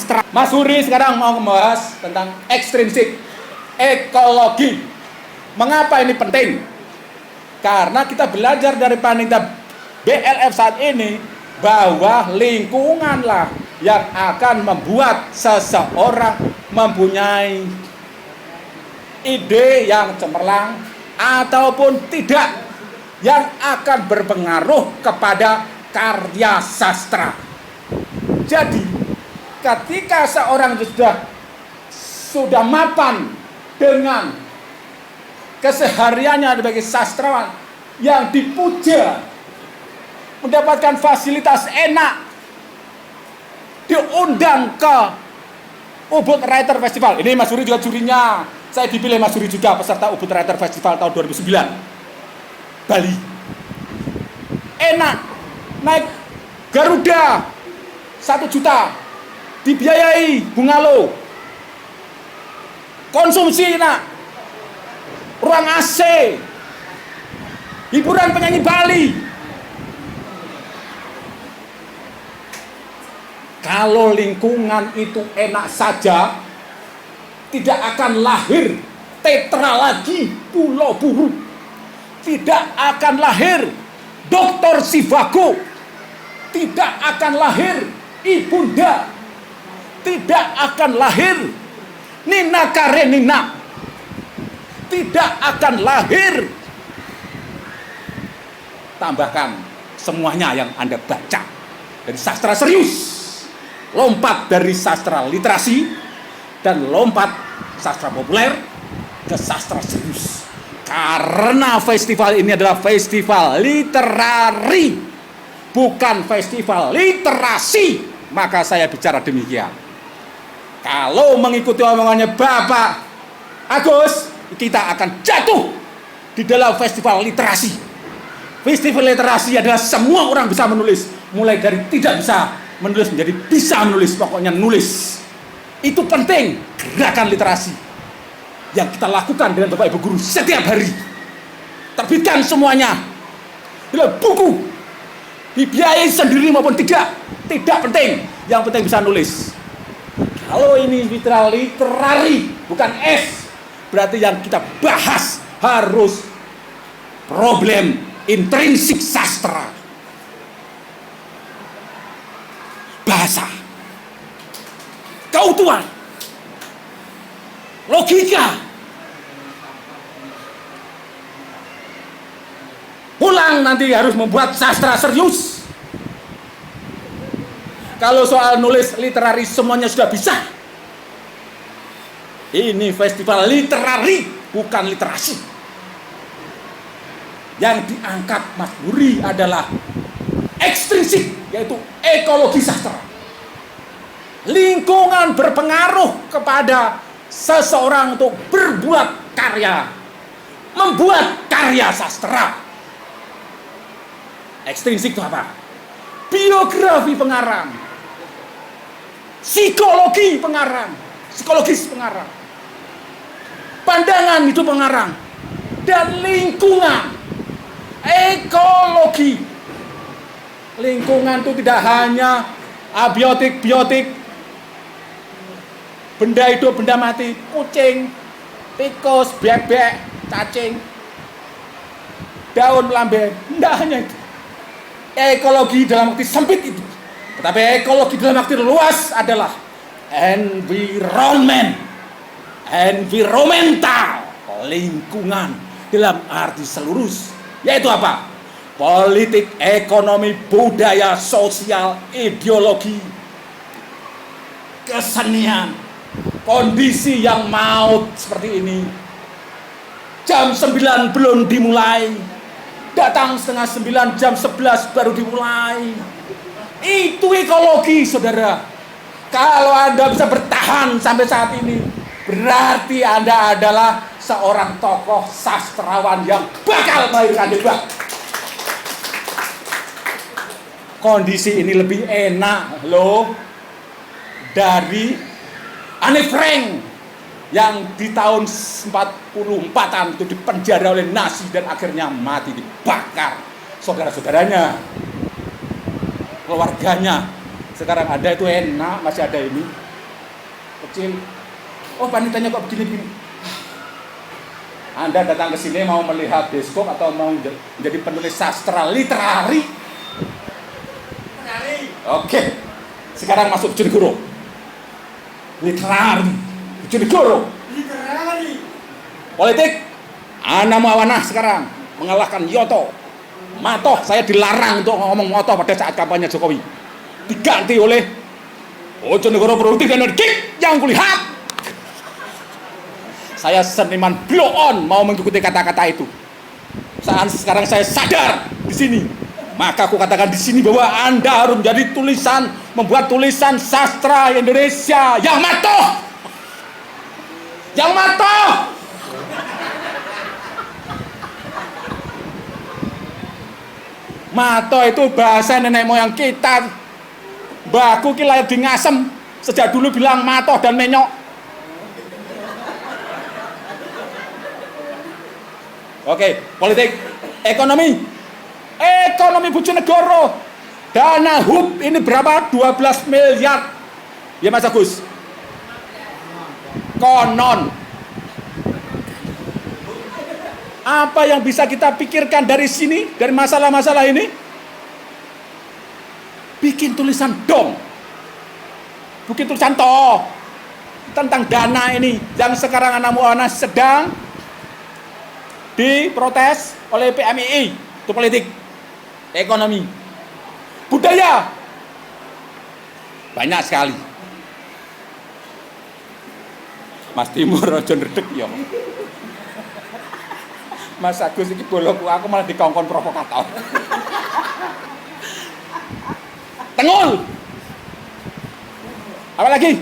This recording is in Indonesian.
sastra. Mas Huri sekarang mau membahas tentang ekstrinsik ekologi. Mengapa ini penting? Karena kita belajar dari panitia BLF saat ini bahwa lingkunganlah yang akan membuat seseorang mempunyai ide yang cemerlang ataupun tidak, yang akan berpengaruh kepada karya sastra. Jadi ketika seorang sudah mapan dengan kesehariannya sebagai sastrawan yang dipuja, mendapatkan fasilitas enak, diundang ke Ubud Writer Festival. Ini Mas Huri juga jurinya. Saya dipilih Mas Huri juga peserta Ubud Writer Festival tahun 2009 Bali. Enak, naik Garuda 1 juta, dibiayai bungalow, konsumsi enak, ruang AC, hiburan penyanyi Bali. Kalau lingkungan itu enak saja, tidak akan lahir tetra lagi Pulau Buru. Tidak akan lahir Dr. Zhivago. Tidak akan lahir Ibunda. Tidak akan lahir Nina Karenina. Tidak akan lahir. Tambahkan semuanya yang Anda baca dari sastra serius, lompat dari sastra literasi dan lompat sastra populer ke sastra serius. Karena festival ini adalah festival literari, bukan festival literasi, maka saya bicara demikian. Kalau mengikuti omongannya Bapak Agus, kita akan jatuh di dalam festival literasi. Festival literasi adalah semua orang bisa menulis, mulai dari tidak bisa menulis menjadi bisa menulis, pokoknya nulis. Itu penting, gerakan literasi yang kita lakukan dengan Bapak Ibu Guru setiap hari. Terbitkan semuanya dalam buku, dibiayai sendiri maupun tidak penting, yang penting bisa nulis. Kalau ini literari bukan S, berarti yang kita bahas harus problem intrinsik sastra, bahasa, keutuhan, logika. Pulang nanti harus membuat sastra serius. Kalau soal nulis literari semuanya sudah bisa. Ini festival literari, bukan literasi. Yang diangkat Mas Huri adalah ekstrinsik, yaitu ekologi sastra. Lingkungan berpengaruh kepada seseorang untuk berbuat karya, membuat karya sastra. Ekstrinsik itu apa? Biografi pengarang, psikologi pengarang, psikologis pengarang, pandangan itu pengarang, dan lingkungan, ekologi. Lingkungan itu tidak hanya abiotik, biotik, benda hidup, benda mati, kucing, tikus, bebek, cacing, daun melambai, tidak hanya itu. Ekologi dalam arti sempit itu, tetapi ekologi dalam arti luas adalah environmental, lingkungan dalam arti seluruh, yaitu apa? Politik, ekonomi, budaya, sosial, ideologi, kesenian, kondisi yang maut seperti ini. Jam 9 belum dimulai, datang setengah 9, jam 11 baru dimulai. Itu ekologi, saudara. Kalau Anda bisa bertahan sampai saat ini, berarti Anda adalah seorang tokoh sastrawan yang bakal melahirkan hebat. Kondisi ini lebih enak loh dari Anne Frank yang di tahun 44-an itu dipenjara oleh Nazi dan akhirnya mati dibakar saudara-saudaranya, keluarganya. Sekarang ada itu enak, masih ada ini. kecil. Oh, panitianya kok begini-begini. Anda datang ke sini mau melihat bioskop atau mau menjadi penulis sastra literari? Oke. Sekarang masuk Bojonegoro. Literari. Bojonegoro. Literari. Politik. Ana Mawana sekarang mengalahkan Yoto. Matoh, saya dilarang untuk ngomong Matoh pada saat kampanye Jokowi. Diganti oleh Bojonegoro Produktif dan Energi yang kulihat. Saya seniman blow on mau mengikuti kata-kata itu. Saat sekarang saya sadar di sini. Maka aku katakan di sini bahwa Anda harus menjadi membuat tulisan sastra Indonesia yang matoh. Yang matoh. Matoh itu bahasa nenek moyang kita. Mbahku ki lahir di Ngasem, sejak dulu bilang matoh dan menyok. Oke, politik, ekonomi. Ekonomi Bojonegoro. Dana HUB ini berapa? 12 miliar. Ya Mas Agus? Konon. Apa yang bisa kita pikirkan dari sini, dari masalah-masalah ini? Bikin tulisan dong. Bikin tulisan toh tentang dana ini yang sekarang anak Mu'ana sedang diprotes oleh PMII. Itu politik. Ekonomi, budaya, banyak sekali. Mas Timur aja ndredeg ya. Mas Agus iki bolokku, aku malah dikongkon provokator. Tengul. Apa lagi?